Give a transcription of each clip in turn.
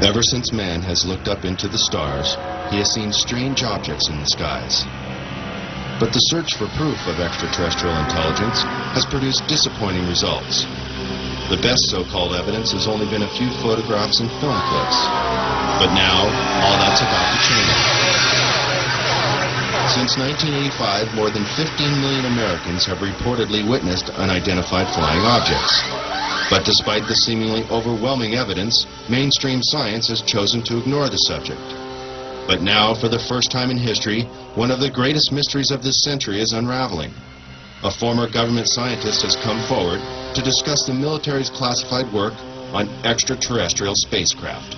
Ever since man has looked up into the stars, he has seen strange objects in the skies. But the search for proof of extraterrestrial intelligence has produced disappointing results. The best so-called evidence has only been a few photographs and film clips. But now, all that's about to change. Since 1985, more than 15 million Americans have reportedly witnessed unidentified flying objects. But despite the seemingly overwhelming evidence, mainstream science has chosen to ignore the subject. But now, for the first time in history, one of the greatest mysteries of this century is unraveling. A former government scientist has come forward to discuss the military's classified work on extraterrestrial spacecraft.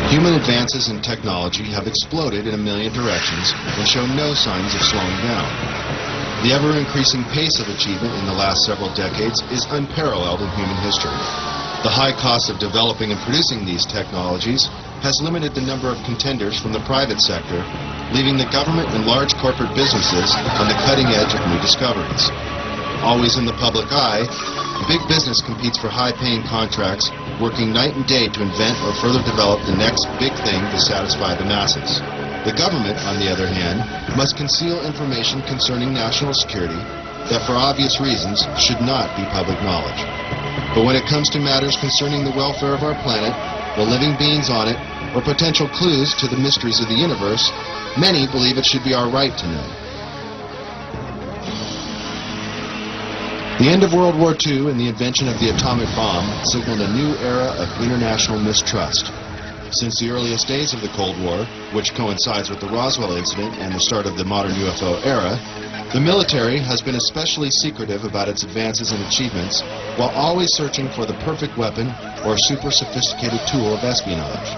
Human advances in technology have exploded in a million directions and show no signs of slowing down. The ever-increasing pace of achievement in the last several decades is unparalleled in human history. The high cost of developing and producing these technologies has limited the number of contenders from the private sector, leaving the government and large corporate businesses on the cutting edge of new discoveries. Always in the public eye, big business competes for high-paying contracts, working night and day to invent or further develop the next big thing to satisfy the masses. The government, on the other hand, must conceal information concerning national security that, for obvious reasons, should not be public knowledge. But when it comes to matters concerning the welfare of our planet, the living beings on it, or potential clues to the mysteries of the universe, many believe it should be our right to know. The end of World War II and the invention of the atomic bomb signaled a new era of international mistrust. Since the earliest days of the Cold War, which coincides with the Roswell incident and the start of the modern UFO era, the military has been especially secretive about its advances and achievements, while always searching for the perfect weapon or super sophisticated tool of espionage.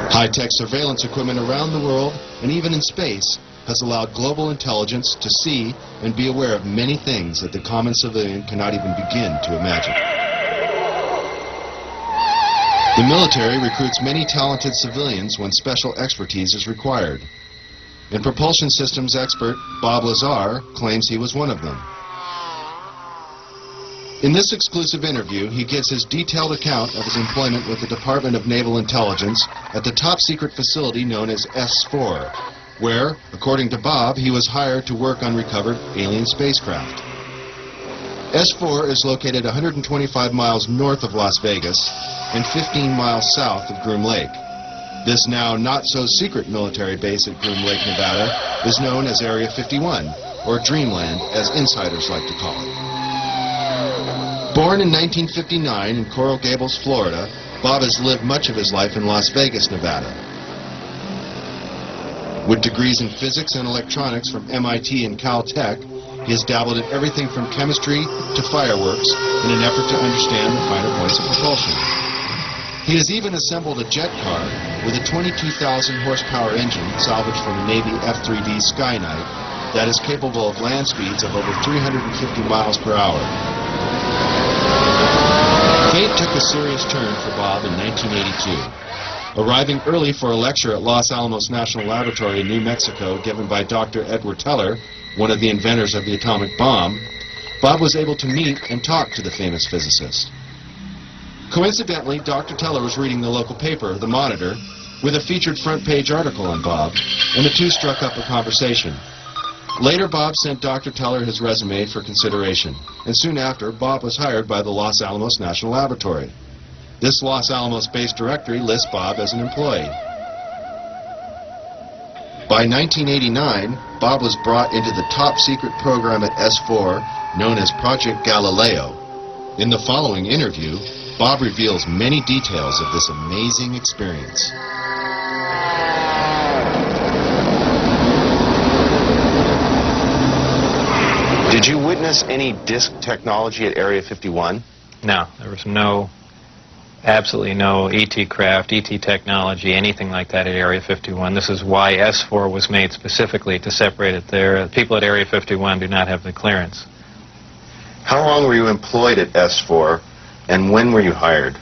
High-tech surveillance equipment around the world, and even in space, has allowed global intelligence to see and be aware of many things that the common civilian cannot even begin to imagine. The military recruits many talented civilians when special expertise is required. And propulsion systems expert Bob Lazar claims he was one of them. In this exclusive interview, he gives his detailed account of his employment with the Department of Naval Intelligence at the top-secret facility known as S4, where, according to Bob, he was hired to work on recovered alien spacecraft. S4 is located 125 miles north of Las Vegas and 15 miles south of Groom Lake. This now not-so-secret military base at Groom Lake, Nevada, is known as Area 51, or Dreamland, as insiders like to call it. Born in 1959 in Coral Gables, Florida, Bob has lived much of his life in Las Vegas, Nevada. With degrees in physics and electronics from MIT and Caltech, he has dabbled in everything from chemistry to fireworks in an effort to understand the finer points of propulsion. He has even assembled a jet car with a 22,000 horsepower engine salvaged from a Navy F-3D Skynight that is capable of land speeds of over 350 miles per hour. Fate took a serious turn for Bob in 1982. Arriving early for a lecture at Los Alamos National Laboratory in New Mexico given by Dr. Edward Teller, one of the inventors of the atomic bomb, Bob was able to meet and talk to the famous physicist. Coincidentally, Dr. Teller was reading the local paper, The Monitor, with a featured front-page article on Bob, and the two struck up a conversation. Later, Bob sent Dr. Teller his resume for consideration, and soon after, Bob was hired by the Los Alamos National Laboratory. This Los Alamos-based directory lists Bob as an employee. By 1989, Bob was brought into the top-secret program at S4 known as Project Galileo. In the following interview, Bob reveals many details of this amazing experience. Did you witness any disk technology at Area 51? No, there was absolutely no ET craft, ET technology, anything like that at Area 51. This is why S4 was made specifically to separate it there. People at Area 51 do not have the clearance. How long were you employed at S4 And when were you hired?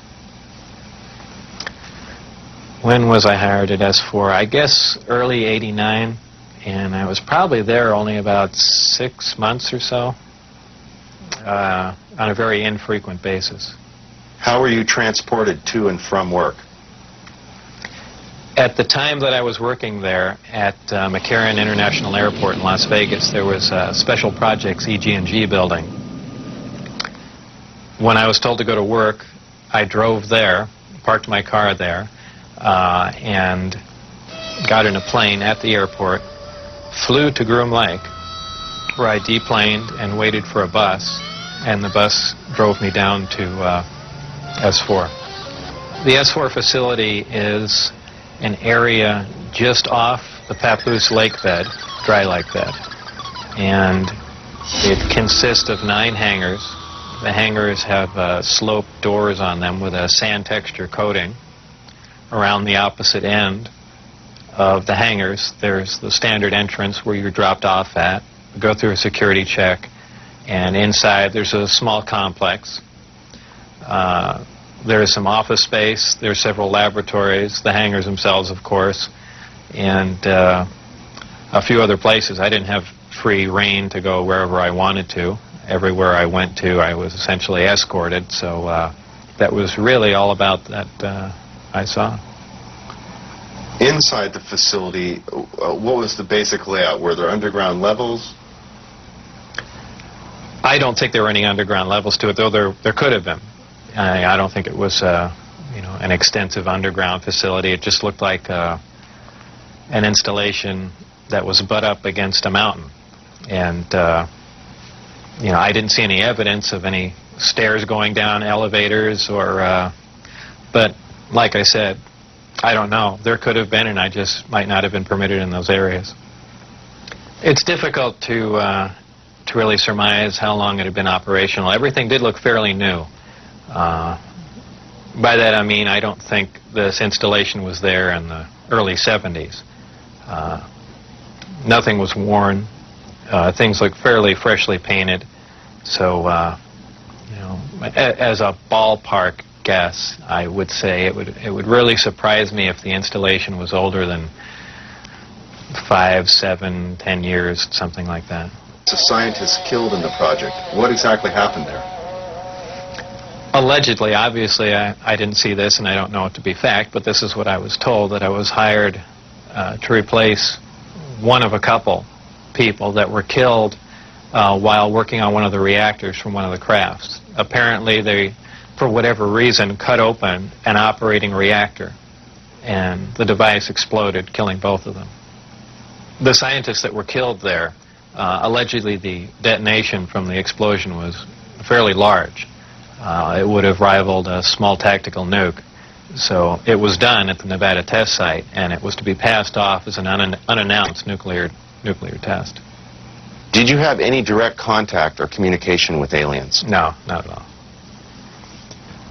When was I hired at S4? I guess early '89, and I was probably there only about 6 months or so, on a very infrequent basis. How were you transported to and from work? At the time that I was working there at McCarran International Airport in Las Vegas, there was a Special Projects EG&G building. When I was told to go to work, I drove there, parked my car there, and got in a plane at the airport, flew to Groom Lake, where I deplaned and waited for a bus, and the bus drove me down to S4. The S4 facility is an area just off the Papoose lake bed, dry lake bed, and it consists of 9 hangars. The hangars have sloped doors on them with a sand texture coating. Around the opposite end of the hangars, there's the standard entrance where you're dropped off at, go through a security check, and inside there's a small complex. There's some office space, there's several laboratories, the hangars themselves, of course, and a few other places. I didn't have free rein to go wherever I wanted to. Everywhere I went to, I was essentially escorted, so that was really all about that I saw. Inside the facility, what was the basic layout? Were there underground levels? I don't think there were any underground levels to it, though there could have been. I don't think it was, an extensive underground facility. It just looked like an installation that was butt up against a mountain. And, I didn't see any evidence of any stairs going down, elevators, or, but like I said, I don't know. There could have been, and I just might not have been permitted in those areas. It's difficult to really surmise how long it had been operational. Everything did look fairly new. By that I mean I don't think this installation was there in the early 70s. Nothing was worn. Things looked fairly freshly painted. So, as a ballpark guess, I would say it would really surprise me if the installation was older than 5, 7, 10 years, something like that. A scientist killed in the project. What exactly happened there? Allegedly, obviously, I didn't see this, and I don't know it to be fact, but this is what I was told, that I was hired to replace one of a couple people that were killed while working on one of the reactors from one of the crafts. Apparently, they, for whatever reason, cut open an operating reactor, and the device exploded, killing both of them. The scientists that were killed there, allegedly the detonation from the explosion was fairly large. It would have rivaled a small tactical nuke. So it was done at the Nevada test site, and it was to be passed off as an unannounced nuclear test. Did you have any direct contact or communication with aliens? No, not at all.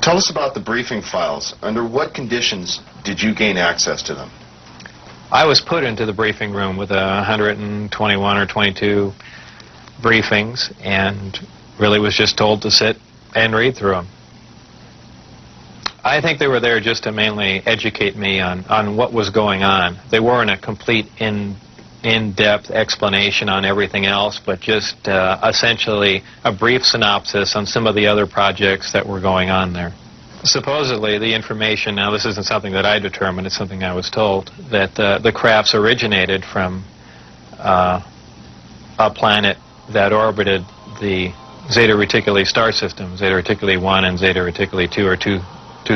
Tell us about the briefing files. Under what conditions did you gain access to them? I was put into the briefing room with 121 or 22 briefings, and really was just told to sit and read through them. I think they were there just to mainly educate me on what was going on. They weren't a complete in-depth explanation on everything else, but just essentially a brief synopsis on some of the other projects that were going on there. Supposedly, the information, now this isn't something that I determined, it's something I was told, that the crafts originated from a planet that orbited the Zeta Reticuli star system. Zeta Reticuli 1 and Zeta Reticuli 2 are two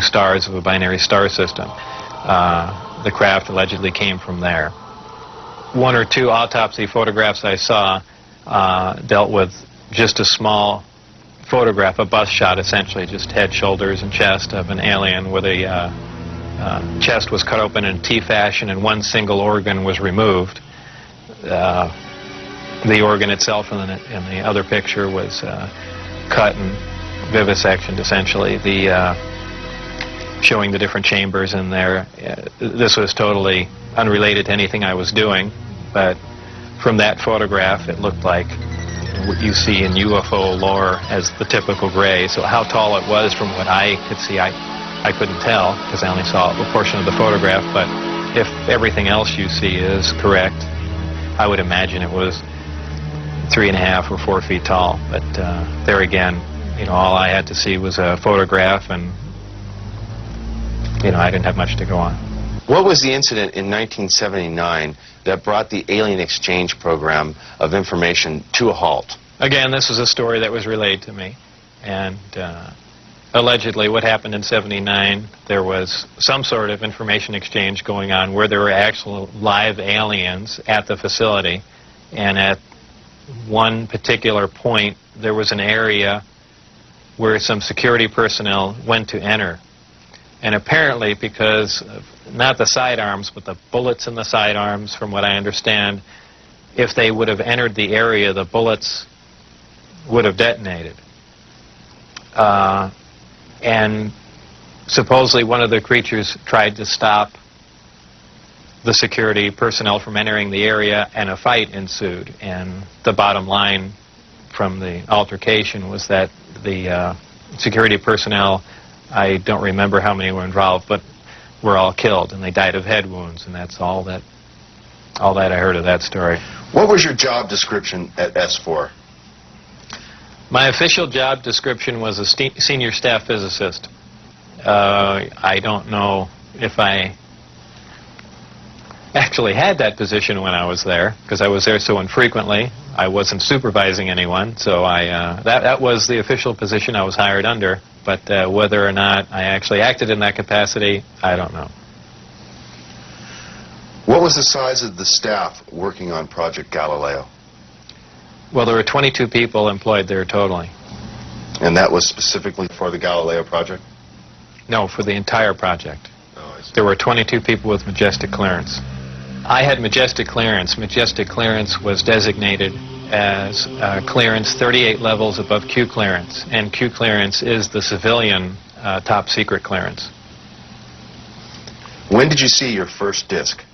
stars of a binary star system. The craft allegedly came from there. 1 or 2 autopsy photographs I saw dealt with just a small photograph, a bust shot essentially, just head, shoulders, and chest of an alien where the chest was cut open in T fashion and one single organ was removed. The organ itself in the other picture was cut and vivisectioned, essentially. Showing the different chambers in there. This was totally unrelated to anything I was doing, but from that photograph, it looked like what you see in UFO lore as the typical gray. So how tall it was from what I could see, I couldn't tell because I only saw a portion of the photograph. But if everything else you see is correct, I would imagine it was 3.5 or 4 feet tall. But there again, you know, all I had to see was a photograph, and you know, I didn't have much to go on. What was the incident in 1979 that brought the alien exchange program of information to a halt? Again, this is a story that was relayed to me, and allegedly what happened in '79, there was some sort of information exchange going on where there were actual live aliens at the facility, and at one particular point there was an area where some security personnel went to enter. And apparently, because of not the sidearms, but the bullets in the sidearms, from what I understand, if they would have entered the area, the bullets would have detonated. And supposedly one of the creatures tried to stop the security personnel from entering the area, and a fight ensued. And the bottom line from the altercation was that the security personnel, I don't remember how many were involved, but were all killed, and they died of head wounds, and that's all that I heard of that story. What was your job description at S4? My official job description was a senior staff physicist. I don't know if I actually had that position when I was there, because I was there so infrequently. I wasn't supervising anyone, so that was the official position I was hired under. But whether or not I actually acted in that capacity, I don't know. What was the size of the staff working on Project Galileo? Well, there were 22 people employed there totally. And that was specifically for the Galileo project? No, for the entire project. Oh, I see. There were 22 people with Majestic clearance. I had Majestic clearance. Majestic clearance was designated as clearance 38 levels above Q clearance, and Q clearance is the civilian top secret clearance. When did you see your first disc?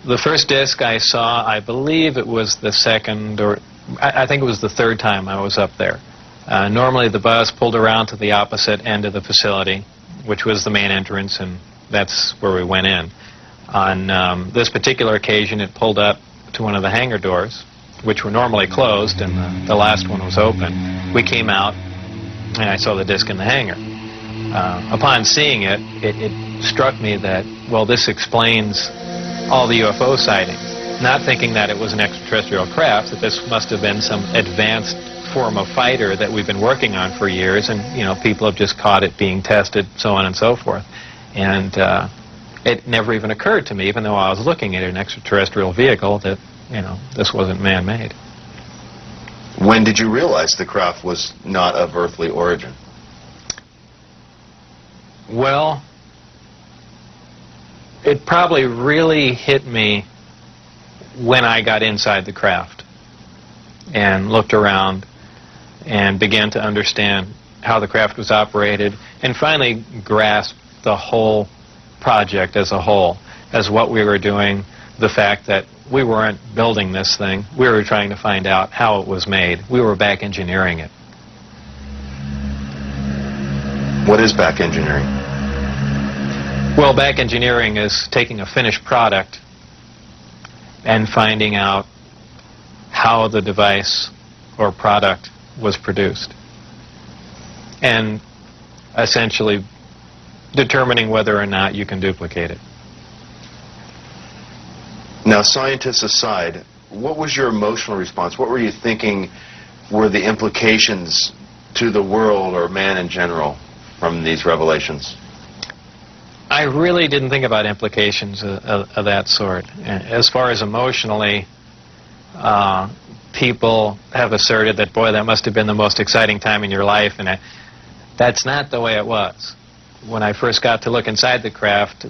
The first disc I saw, I believe it was the second, or I think it was the third time I was up there. Normally the bus pulled around to the opposite end of the facility, which was the main entrance, and that's where we went in. On this particular occasion, it pulled up to one of the hangar doors, which were normally closed, and the last one was open. We came out, and I saw the disc in the hangar. Upon seeing it, it struck me that, well, this explains all the UFO sightings. Not thinking that it was an extraterrestrial craft, that this must have been some advanced form of fighter that we've been working on for years, and, you know, people have just caught it being tested, so on and so forth. And it never even occurred to me, even though I was looking at an extraterrestrial vehicle, that, you know, this wasn't man-made. When did you realize the craft was not of earthly origin? Well, it probably really hit me when I got inside the craft and looked around and began to understand how the craft was operated, and finally grasped the whole project as a whole, as what we were doing, the fact that we weren't building this thing, we were trying to find out how it was made. We were back engineering it. What is back engineering? Well, back engineering is taking a finished product and finding out how the device or product was produced, and essentially determining whether or not you can duplicate it. Now, scientists aside, what was your emotional response? What were you thinking were the implications to the world or man in general from these revelations? I really didn't think about implications of that sort. As far as emotionally, people have asserted that, boy, that must have been the most exciting time in your life, and that's not the way it was. When I first got to look inside the craft,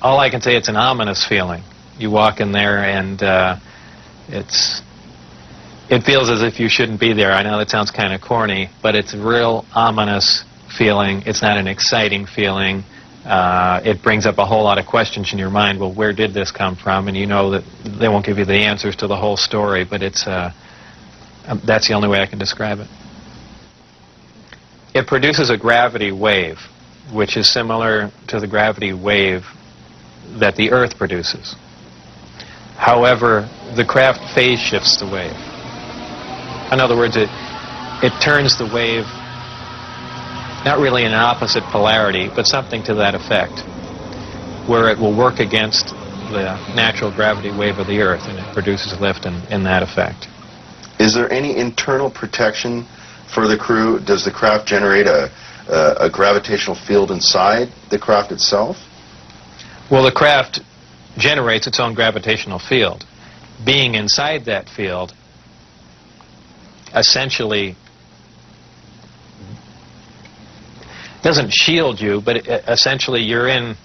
all I can say, it's an ominous feeling. You walk in there, and it feels as if you shouldn't be there. I know that sounds kind of corny, but it's a real ominous feeling. It's not an exciting feeling. It brings up a whole lot of questions in your mind. Well, where did this come from? And you know that they won't give you the answers to the whole story, but it's That's the only way I can describe it. It produces a gravity wave, which is similar to the gravity wave that the Earth produces. However, the craft phase shifts the wave. In other words, it turns the wave not really in an opposite polarity, but something to that effect, where it will work against the natural gravity wave of the Earth, and it produces lift in that effect. Is there any internal protection for the crew? Does the craft generate a gravitational field inside the craft itself? Well, the craft generates its own gravitational field. Being inside that field essentially doesn't shield you, but essentially you're in,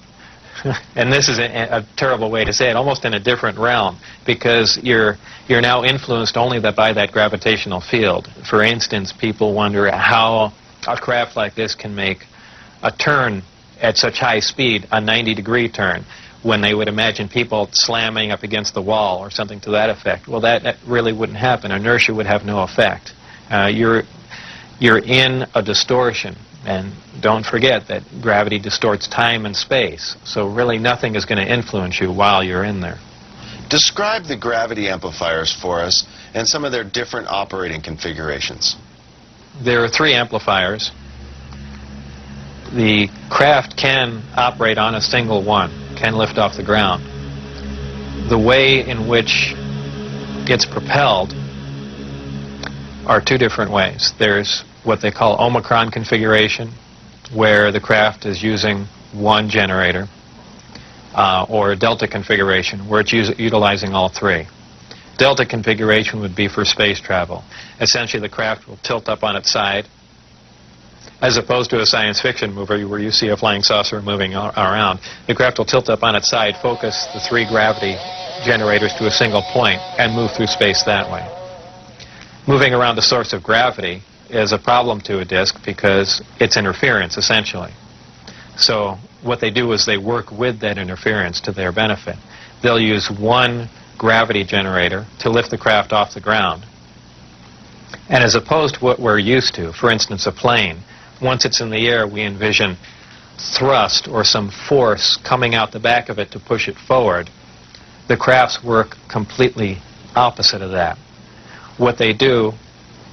and this is a terrible way to say it, almost in a different realm, because you're now influenced only by that gravitational field. For instance, people wonder how a craft like this can make a turn at such high speed, a 90-degree turn, when they would imagine people slamming up against the wall or something to that effect. Well, that really wouldn't happen. Inertia would have no effect. You're in a distortion, and don't forget that gravity distorts time and space, so really nothing is going to influence you while you're in there. Describe the gravity amplifiers for us and some of their different operating configurations. There are 3 amplifiers. The craft can operate on a single one, can lift off the ground. The way in which it's propelled are 2 different ways. There's what they call Omicron configuration, where the craft is using one generator, or a Delta configuration, where it's utilizing all 3. Delta configuration would be for space travel. Essentially, the craft will tilt up on its side, as opposed to a science fiction movie where you see a flying saucer moving around. The craft will tilt up on its side, focus the 3 gravity generators to a single point, and move through space that way. Moving around the source of gravity is a problem to a disk because it's interference, essentially. So what they do is they work with that interference to their benefit. They'll use one gravity generator to lift the craft off the ground. And as opposed to what we're used to, for instance, a plane, once it's in the air, we envision thrust or some force coming out the back of it to push it forward. The crafts work completely opposite of that. What they do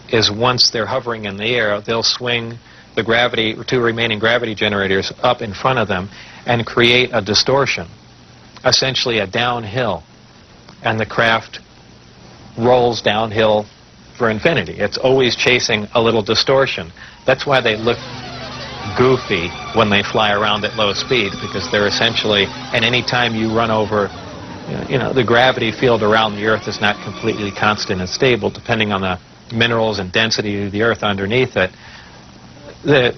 is once they're hovering in the air, they'll swing the 2 remaining gravity generators up in front of them and create a distortion, essentially a downhill, and the craft rolls downhill for infinity. It's always chasing a little distortion. That's why they look goofy when they fly around at low speed, because they're essentially, and any time you run over, the gravity field around the Earth is not completely constant and stable, depending on the minerals and density of the Earth underneath it. The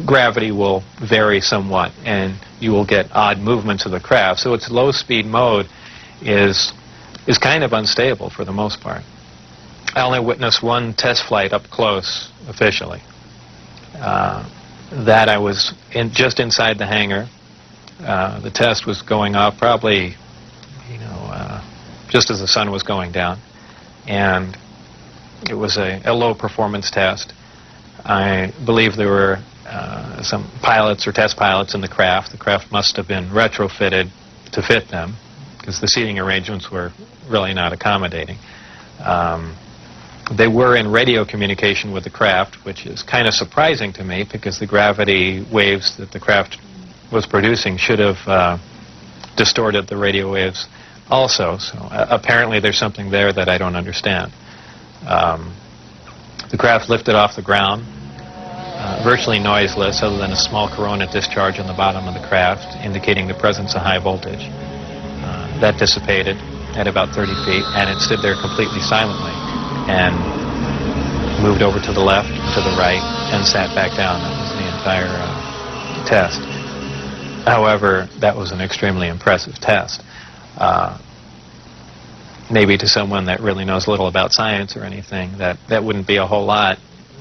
gravity will vary somewhat, and you will get odd movements of the craft. So its low-speed mode is kind of unstable for the most part. I only witnessed one test flight up close, officially. That I was just inside the hangar. The test was going off probably, just as the sun was going down, and it was a low-performance test. I believe there were some pilots or test pilots in the craft. The craft must have been retrofitted to fit them, because the seating arrangements were really not accommodating. They were in radio communication with the craft, which is kind of surprising to me, because the gravity waves that the craft was producing should have distorted the radio waves also. So apparently there's something there that I don't understand. The craft lifted off the ground, virtually noiseless, other than a small corona discharge on the bottom of the craft, indicating the presence of high voltage. That dissipated at about 30 feet, and it stood there completely silently, and moved over to the left, to the right, and sat back down. That was the entire test. However, that was an extremely impressive test. Maybe to someone that really knows little about science or anything, that wouldn't be a whole lot,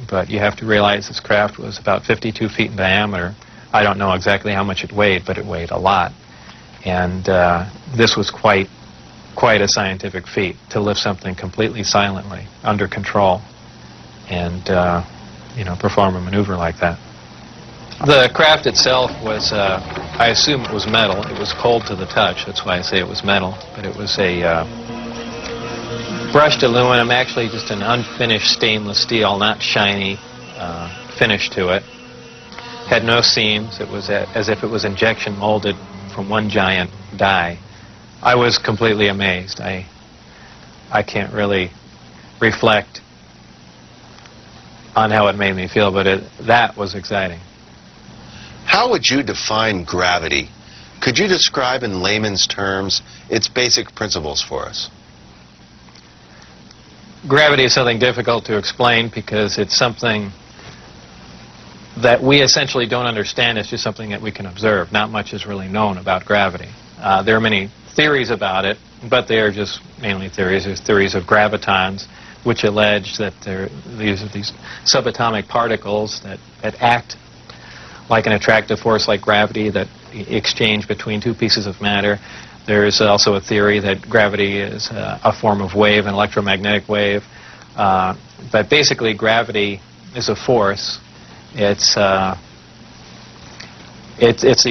but you have to realize this craft was about 52 feet in diameter. I don't know exactly how much it weighed, but it weighed a lot. And this was quite a scientific feat, to lift something completely silently, under control. and perform a maneuver like that. The craft itself was, I assume it was metal. It was cold to the touch. That's why I say it was metal. But it was a brushed aluminum, actually just an unfinished stainless steel, not shiny finish to it. Had no seams. It was as if it was injection molded from one giant die. I was completely amazed. I can't really reflect on how it made me feel, but that was exciting. How would you define gravity? Could you describe in layman's terms its basic principles for us? Gravity is something difficult to explain because it's something that we essentially don't understand. It's just something that we can observe. Not much is really known about gravity. There are many theories about it, but they are just mainly theories. There's theories of gravitons, which allege that these are these subatomic particles that act like an attractive force like gravity that exchange between two pieces of matter. There's also a theory that gravity is a form of wave, an electromagnetic wave. But basically, gravity is a force. It's the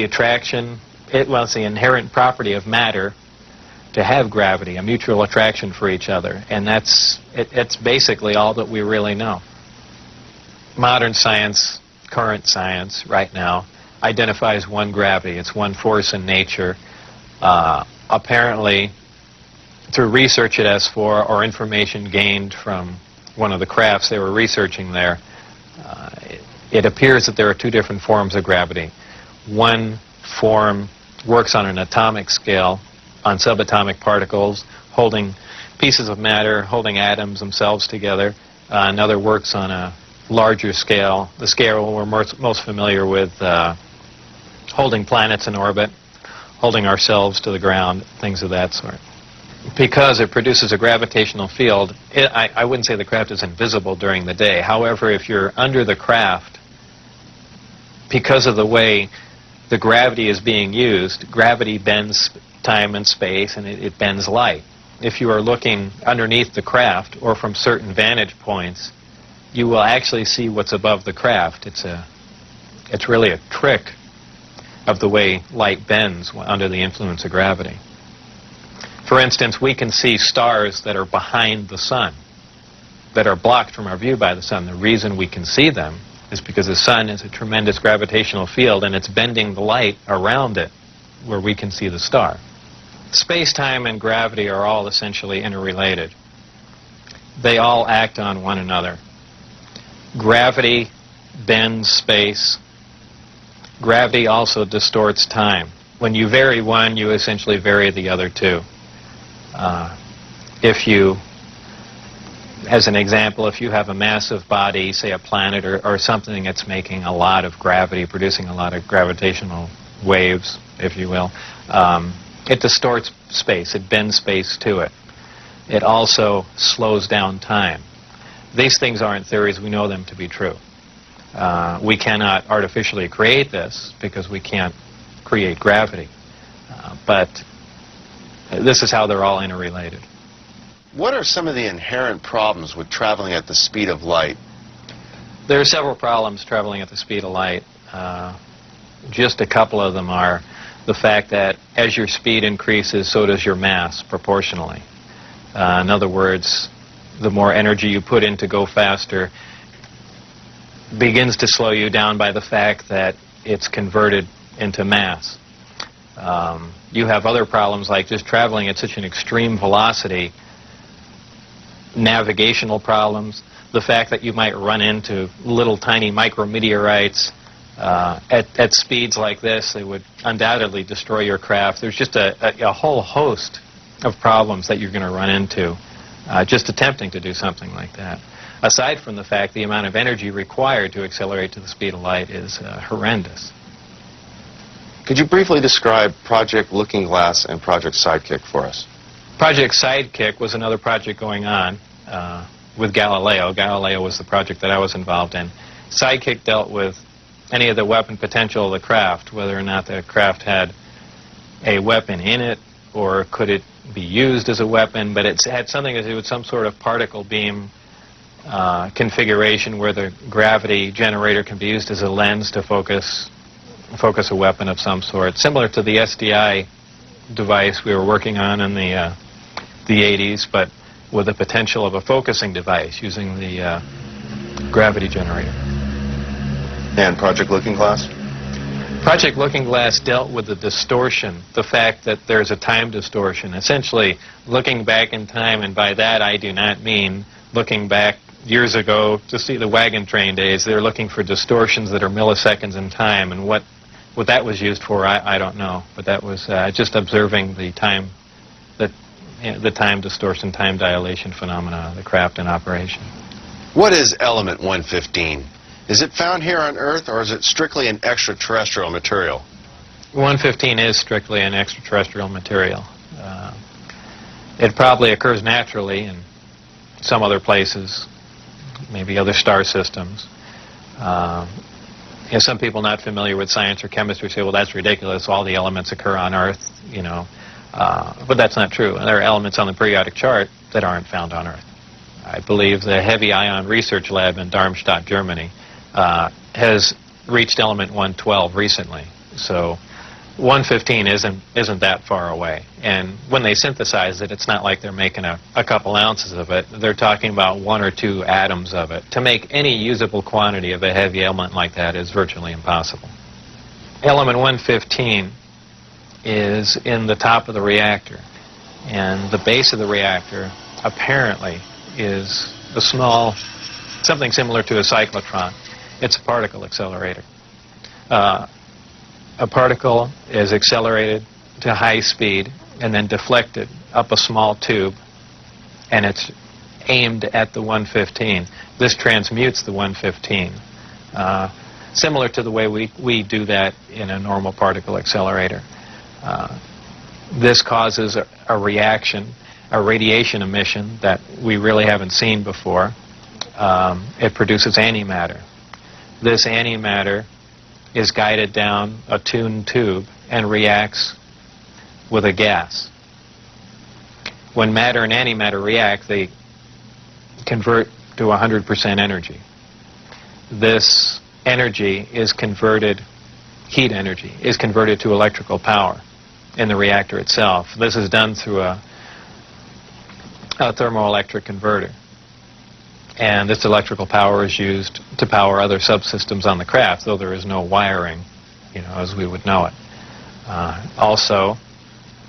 attraction. It's the inherent property of matter to have gravity, a mutual attraction for each other, and it's basically all that we really know. Modern science, current science, right now, identifies one gravity. It's one force in nature. Apparently, through research at S4 or information gained from one of the crafts they were researching there, it appears that there are two different forms of gravity. One form works on an atomic scale, on subatomic particles, holding pieces of matter, holding atoms themselves together. Another works on a larger scale, the scale we're most familiar with, holding planets in orbit, holding ourselves to the ground, things of that sort. Because it produces a gravitational field, I wouldn't say the craft is invisible during the day. However, if you're under the craft, because of the way the gravity is being used, gravity bends time and space, and it bends light. If you are looking underneath the craft or from certain vantage points, you will actually see what's above the craft. It's really a trick of the way light bends under the influence of gravity. For instance, we can see stars that are behind the sun, that are blocked from our view by the sun. The reason we can see them is because the sun is a tremendous gravitational field, and it's bending the light around it where we can see the star. Space-time and gravity are all essentially interrelated. They all act on one another. Gravity bends space. Gravity also distorts time. When you vary one, you essentially vary the other two. As an example, if you have a massive body, say a planet or something that's making a lot of gravity, producing a lot of gravitational waves, if you will, it distorts space. It bends space to it. It also slows down time. These things aren't theories. We know them to be true. We cannot artificially create this because we can't create gravity. But this is how they're all interrelated. What are some of the inherent problems with traveling at the speed of light? There are several problems traveling at the speed of light. Just a couple of them are the fact that as your speed increases, so does your mass proportionally. In other words, the more energy you put in to go faster begins to slow you down by the fact that it's converted into mass. You have other problems like just traveling at such an extreme velocity, navigational problems, the fact that you might run into little tiny micrometeorites at speeds like this. They would undoubtedly destroy your craft. There's just a whole host of problems that you're going to run into just attempting to do something like that. Aside from the fact the amount of energy required to accelerate to the speed of light is horrendous. Could you briefly describe Project Looking Glass and Project Sidekick for us? Project Sidekick was another project going on with Galileo. Galileo was the project that I was involved in. Sidekick dealt with any of the weapon potential of the craft, whether or not the craft had a weapon in it or could it be used as a weapon, but it had something to do with some sort of particle beam configuration where the gravity generator can be used as a lens to focus a weapon of some sort, similar to the SDI device we were working on in the 80s, but with the potential of a focusing device using the gravity generator. And Project Looking Glass? Project Looking Glass dealt with the distortion, the fact that there's a time distortion, essentially looking back in time, and by that I do not mean looking back years ago to see the wagon train days. They're looking for distortions that are milliseconds in time, and what that was used for, I don't know, but that was just observing the time, the time distortion, time dilation phenomena of the craft in operation. What is element 115? Is it found here on Earth, or is it strictly an extraterrestrial material? 115 is strictly an extraterrestrial material. It probably occurs naturally in some other places, maybe other star systems. Some people not familiar with science or chemistry say, well, that's ridiculous, all the elements occur on Earth, but that's not true. There are elements on the periodic chart that aren't found on Earth. I believe the Heavy Ion Research Lab in Darmstadt, Germany, has reached element 112 recently. So 115 isn't that far away. And when they synthesize it, it's not like they're making a couple ounces of it. They're talking about 1 or 2 atoms of it. To make any usable quantity of a heavy element like that is virtually impossible. Element 115 is in the top of the reactor. And the base of the reactor apparently is a small, something similar to a cyclotron. It's a particle accelerator. A particle is accelerated to high speed and then deflected up a small tube, and it's aimed at the 115. This transmutes the 115, similar to the way we do that in a normal particle accelerator. This causes a reaction, a radiation emission that we really haven't seen before. It produces antimatter. This antimatter is guided down a tuned tube and reacts with a gas. When matter and antimatter react, they convert to 100% energy. This energy is converted, heat energy, is converted to electrical power in the reactor itself. This is done through a thermoelectric converter. And this electrical power is used to power other subsystems on the craft, though there is no wiring, as we would know it. Also,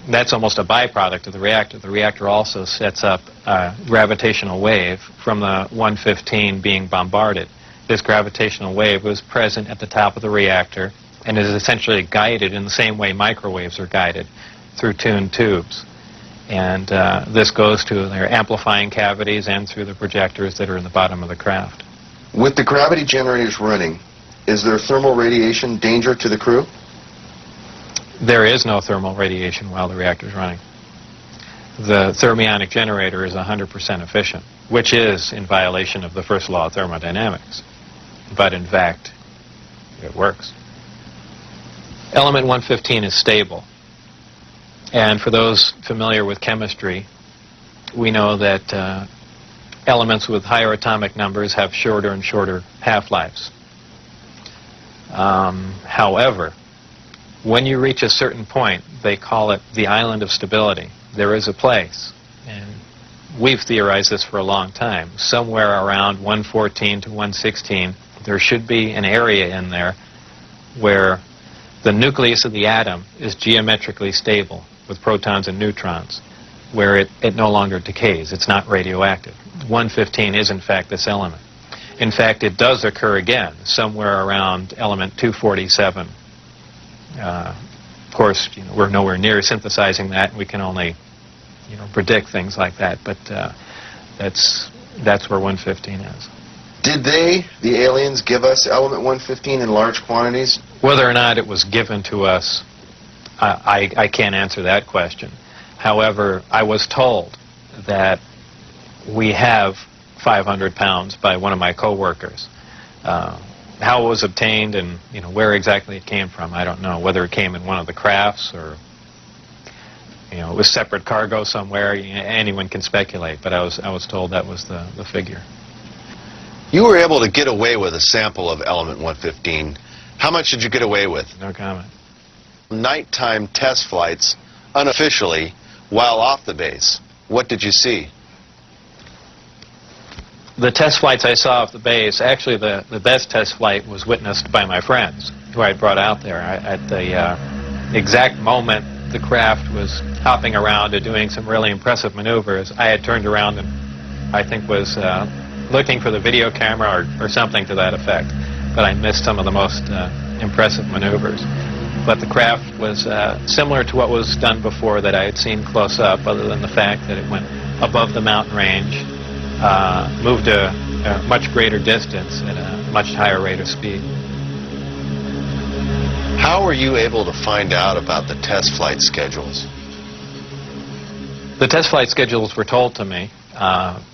that's almost a byproduct of the reactor. The reactor also sets up a gravitational wave from the 115 being bombarded. This gravitational wave was present at the top of the reactor and is essentially guided in the same way microwaves are guided through tuned tubes. And this goes to their amplifying cavities and through the projectors that are in the bottom of the craft. With the gravity generators running, is there thermal radiation danger to the crew? There is no thermal radiation while the reactor is running. The thermionic generator is 100% efficient, which is in violation of the first law of thermodynamics. But in fact, it works. Element 115 is stable. And for those familiar with chemistry, we know that elements with higher atomic numbers have shorter and shorter half-lives. However, when you reach a certain point, they call it the island of stability. There is a place, and we've theorized this for a long time, somewhere around 114 to 116, there should be an area in there where the nucleus of the atom is geometrically stable with protons and neutrons, where it no longer decays. It's not radioactive. 115 is, in fact, this element. In fact, it does occur again somewhere around element 247. Of course, we're nowhere near synthesizing that. We can only, predict things like that. But that's where 115 is. Did the aliens, give us element 115 in large quantities? Whether or not it was given to us, I can't answer that question. However, I was told that we have 500 pounds by one of my co-workers. How it was obtained and where exactly it came from, I don't know. Whether it came in one of the crafts or it was separate cargo somewhere, anyone can speculate. But I was told that was the figure. You were able to get away with a sample of element 115. How much did you get away with? No comment. Nighttime test flights, unofficially, while off the base. What did you see? The test flights I saw off the base, actually the best test flight was witnessed by my friends who I brought out there. At the exact moment the craft was hopping around and doing some really impressive maneuvers, I had turned around and I think was looking for the video camera or something to that effect. But I missed some of the most impressive maneuvers. But the craft was similar to what was done before that I had seen close up, other than the fact that it went above the mountain range, moved a much greater distance at a much higher rate of speed. How were you able to find out about the test flight schedules? The test flight schedules were told to me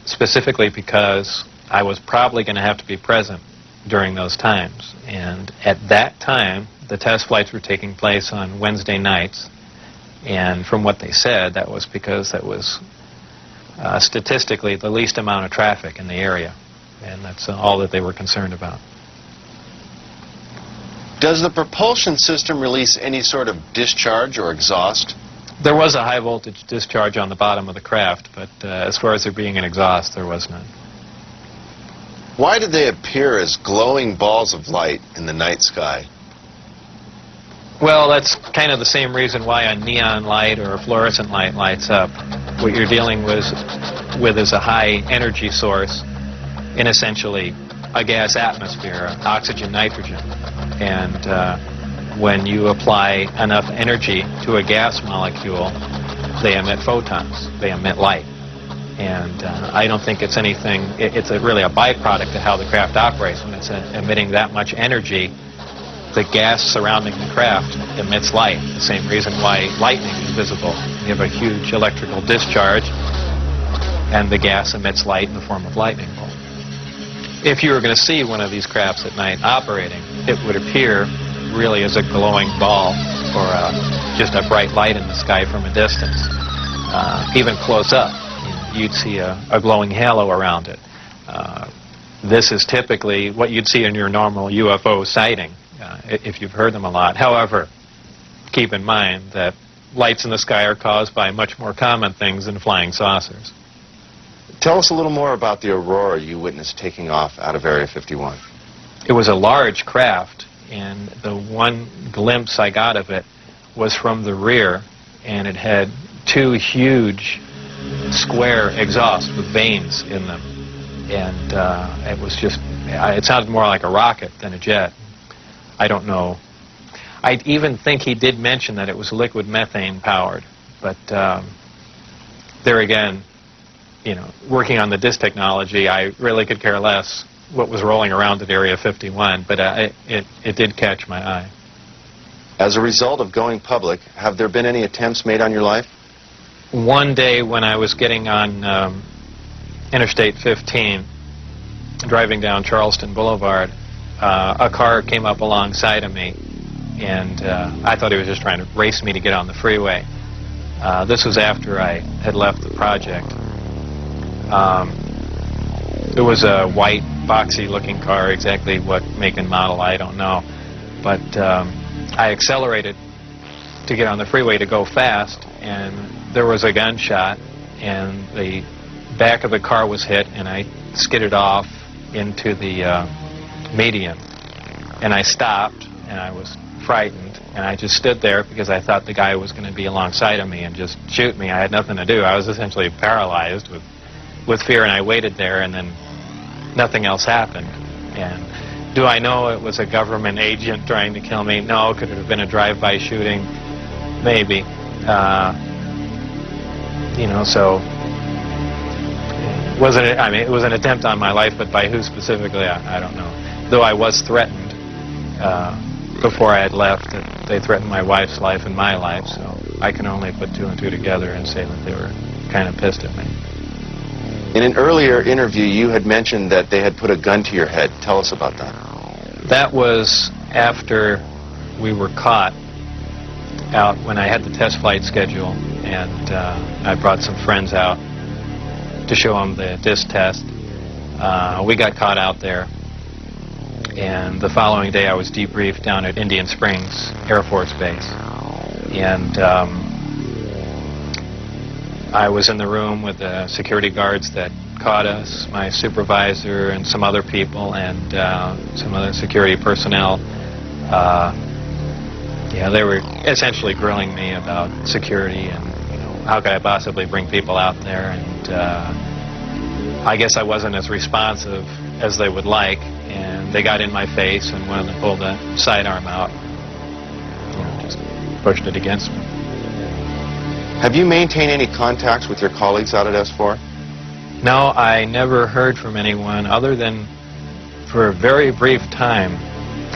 specifically because I was probably going to have to be present during those times. And at that time, the test flights were taking place on Wednesday nights. And from what they said, that was because that was statistically the least amount of traffic in the area. And that's all that they were concerned about. Does the propulsion system release any sort of discharge or exhaust? There was a high voltage discharge on the bottom of the craft, but as far as there being an exhaust, there was none. Why did they appear as glowing balls of light in the night sky? Well, that's kind of the same reason why a neon light or a fluorescent light lights up. What you're dealing with is a high energy source in essentially a gas atmosphere, oxygen, nitrogen. And when you apply enough energy to a gas molecule, they emit photons, they emit light. And I don't think it's anything, it's really a byproduct of how the craft operates. When it's emitting that much energy, the gas surrounding the craft emits light, the same reason why lightning is visible. You have a huge electrical discharge, and the gas emits light in the form of lightning bolt. If you were going to see one of these crafts at night operating, it would appear really as a glowing ball or just a bright light in the sky from a distance. Even close up, you'd see a glowing halo around it. This is typically what you'd see in your normal UFO sighting, if you've heard them a lot. However, keep in mind that lights in the sky are caused by much more common things than flying saucers. Tell us a little more about the aurora you witnessed taking off out of Area 51. It was a large craft, and the one glimpse I got of it was from the rear, and it had two huge square exhausts with vanes in them. And it was just, it sounded more like a rocket than a jet. I don't know. I even think he did mention that it was liquid methane powered, but there again, you know, working on the disk technology, I really could care less what was rolling around at Area 51, but it did catch my eye. As a result of going public, have there been any attempts made on your life? One day when I was getting on Interstate 15, driving down Charleston Boulevard, a car came up alongside of me, and I thought he was just trying to race me to get on the freeway. This was after I had left the project. It was a white, boxy-looking car. Exactly what make and model, I don't know. But I accelerated to get on the freeway to go fast, and there was a gunshot, and the back of the car was hit, and I skidded off into the median. And I stopped, and I was frightened, and I just stood there because I thought the guy was going to be alongside of me and just shoot me. I had nothing to do. I was essentially paralyzed with fear, and I waited there, and then nothing else happened. And do I know it was a government agent trying to kill me? No. Could it have been a drive-by shooting? Maybe. You know, so it was an attempt on my life, but by who specifically, I don't know. Though I was threatened before I had left. They threatened my wife's life and my life, so I can only put two and two together and say that they were kind of pissed at me. In an earlier interview, you had mentioned that they had put a gun to your head. Tell us about that. That was after we were caught out when I had the test flight schedule, and I brought some friends out to show them the disc test. We got caught out there, and the following day I was debriefed down at Indian Springs Air Force Base. And I was in the room with the security guards that caught us, my supervisor and some other people, and some other security personnel. Yeah, they were essentially grilling me about security and, you know, how could I possibly bring people out there. And I guess I wasn't as responsive as they would like, and they got in my face, and one of them pulled the sidearm out, you know, just pushed it against me. Have you maintained any contacts with your colleagues out at S4? No, I never heard from anyone other than for a very brief time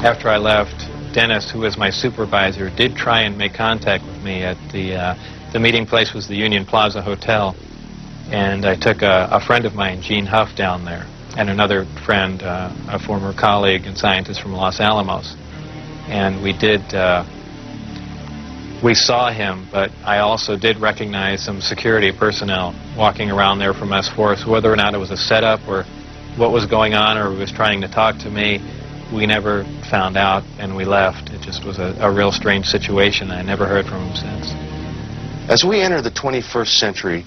after I left. Dennis, who was my supervisor, did try and make contact with me at the meeting place was the Union Plaza Hotel, and I took a friend of mine, Gene Huff, down there, and another friend, a former colleague and scientist from Los Alamos, and we saw him, but I also did recognize some security personnel walking around there from S4, so whether or not it was a setup or what was going on or he was trying to talk to me, we never found out, and we left. It just was a real strange situation. I never heard from him since. As we enter the 21st century,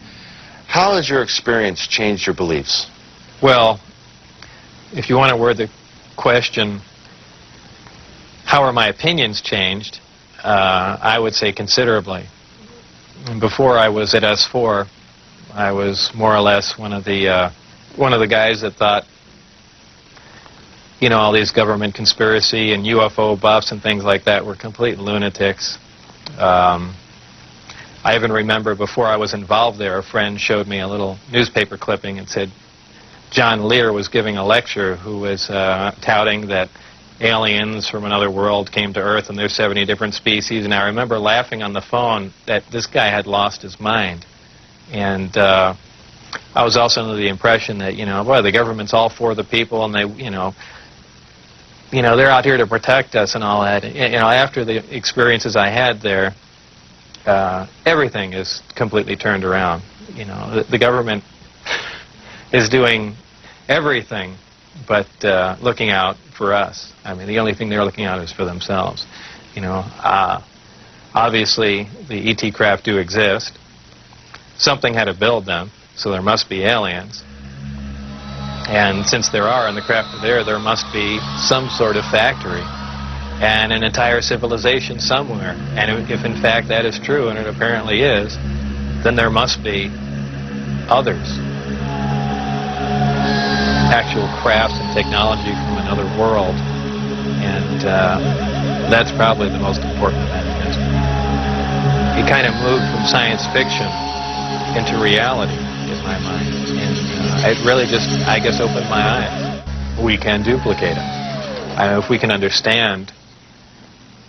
how has your experience changed your beliefs? Well, if you want to word the question, how are my opinions changed, I would say considerably. Before I was at S4, I was more or less one of the guys that thought, you know, all these government conspiracy and UFO buffs and things like that were complete lunatics. I even remember before I was involved there, a friend showed me a little newspaper clipping and said John Lear was giving a lecture who was touting that aliens from another world came to Earth and there's 70 different species. And I remember laughing on the phone that this guy had lost his mind. And I was also under the impression that, you know, boy, the government's all for the people, and they, you know, they're out here to protect us and all that. You know, after the experiences I had there, everything is completely turned around. You know, the government is doing everything but looking out for us. I mean, the only thing they're looking out is for themselves. You know, obviously the ET craft do exist. Something had to build them, so there must be aliens. And since there are, and the craft are there must be some sort of factory and an entire civilization somewhere. And if in fact that is true, and it apparently is, then there must be others. Actual crafts and technology from another world. And that's probably the most important event in history. It kind of moved from science fiction into reality, in my mind. And it really just, I guess, opened my eyes. We can duplicate it. If we can understand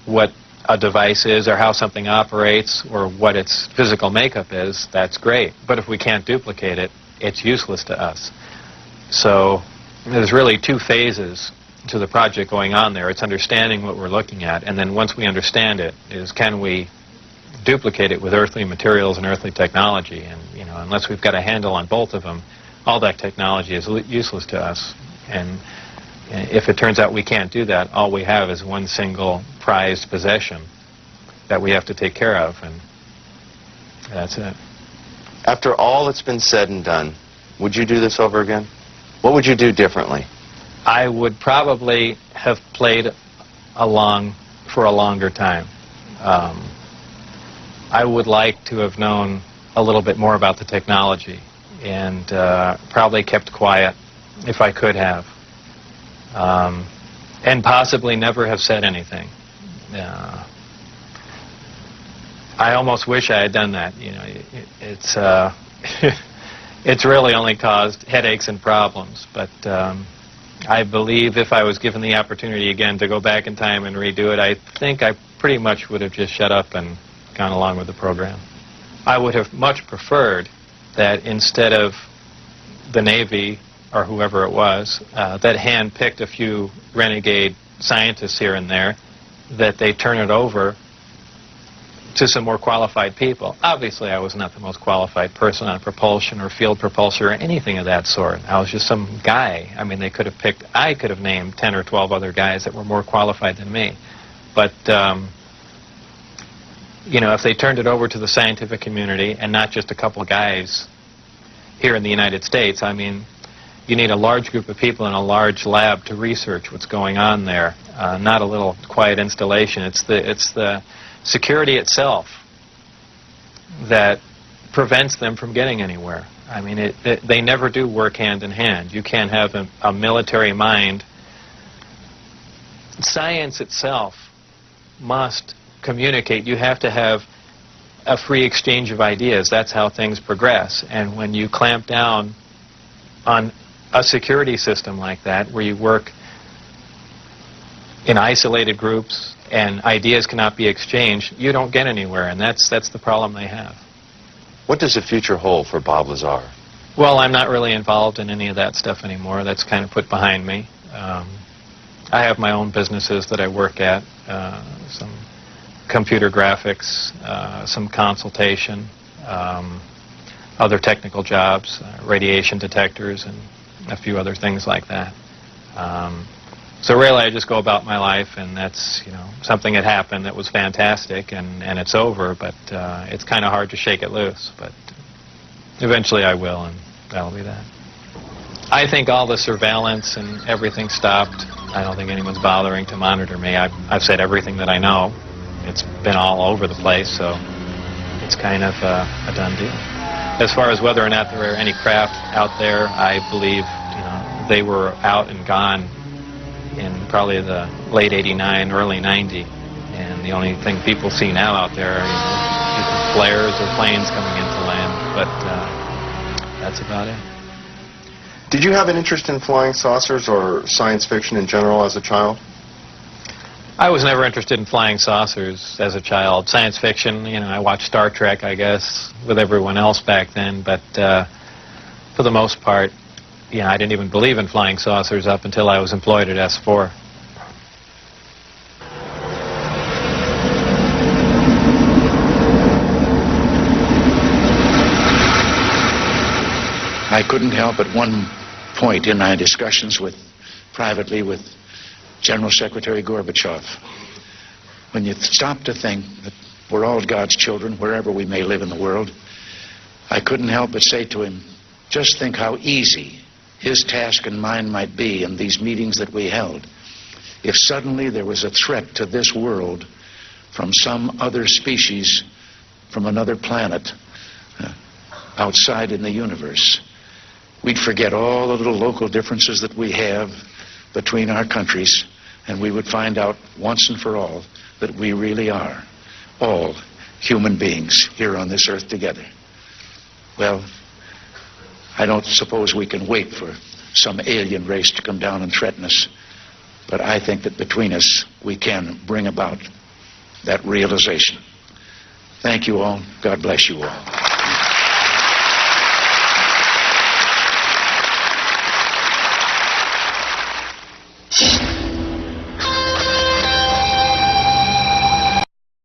what a device is or how something operates or what its physical makeup is, that's great. But if we can't duplicate it, it's useless to us. So there's really two phases to the project going on there. It's understanding what we're looking at, and then once we understand it, is can we duplicate it with earthly materials and earthly technology. And, you know, unless we've got a handle on both of them, all that technology is useless to us. And if it turns out we can't do that, all we have is one single prized possession that we have to take care of, and that's it. After all that's been said and done, would you do this over again? What would you do differently? I would probably have played along for a longer time. I would like to have known a little bit more about the technology, and probably kept quiet if I could have, and possibly never have said anything. I almost wish I had done that. You know, it's it's really only caused headaches and problems. But I believe if I was given the opportunity again to go back in time and redo it, I think I pretty much would have just shut up and gone along with the program. I would have much preferred that instead of the Navy or whoever it was that hand-picked a few renegade scientists here and there, that they turn it over to some more qualified people. Obviously, I was not the most qualified person on propulsion or field propulsion or anything of that sort. I was just some guy. I mean, I could have named 10 or 12 other guys that were more qualified than me. But, you know, if they turned it over to the scientific community and not just a couple of guys here in the United States, I mean, you need a large group of people in a large lab to research what's going on there, not a little quiet installation. It's the security itself that prevents them from getting anywhere. I mean, they never do work hand in hand. You can't have a military mind. Science itself must communicate. You have to have a free exchange of ideas. That's how things progress. And when you clamp down on a security system like that, where you work in isolated groups and ideas cannot be exchanged, you don't get anywhere, and that's the problem they have. What does the future hold for Bob Lazar? Well, I'm not really involved in any of that stuff anymore. That's kind of put behind me. I have my own businesses that I work at, some computer graphics, some consultation, other technical jobs, radiation detectors, and a few other things like that. So really, I just go about my life, and that's, you know, something that happened that was fantastic, and it's over, but it's kind of hard to shake it loose. But eventually I will, and that'll be that. I think all the surveillance and everything stopped. I don't think anyone's bothering to monitor me. I've said everything that I know. It's been all over the place, so it's kind of a done deal. As far as whether or not there are any craft out there, I believe, you know, they were out and gone in probably the late '89, early '90, and the only thing people see now out there are either flares or planes coming into land, but that's about it. Did you have an interest in flying saucers or science fiction in general as a child? I was never interested in flying saucers as a child. Science fiction, you know, I watched Star Trek, I guess, with everyone else back then, but for the most part, yeah, I didn't even believe in flying saucers up until I was employed at S4. I couldn't help at one point in my discussions privately with General Secretary Gorbachev, when you stop to think that we're all God's children wherever we may live in the world, I couldn't help but say to him, just think how easy his task and mine might be in these meetings that we held if suddenly there was a threat to this world from some other species, from another planet, outside in the universe. We'd forget all the little local differences that we have between our countries, and we would find out once and for all that we really are all human beings here on this earth together. Well, I don't suppose we can wait for some alien race to come down and threaten us, but I think that between us we can bring about that realization. Thank you all. God bless you all.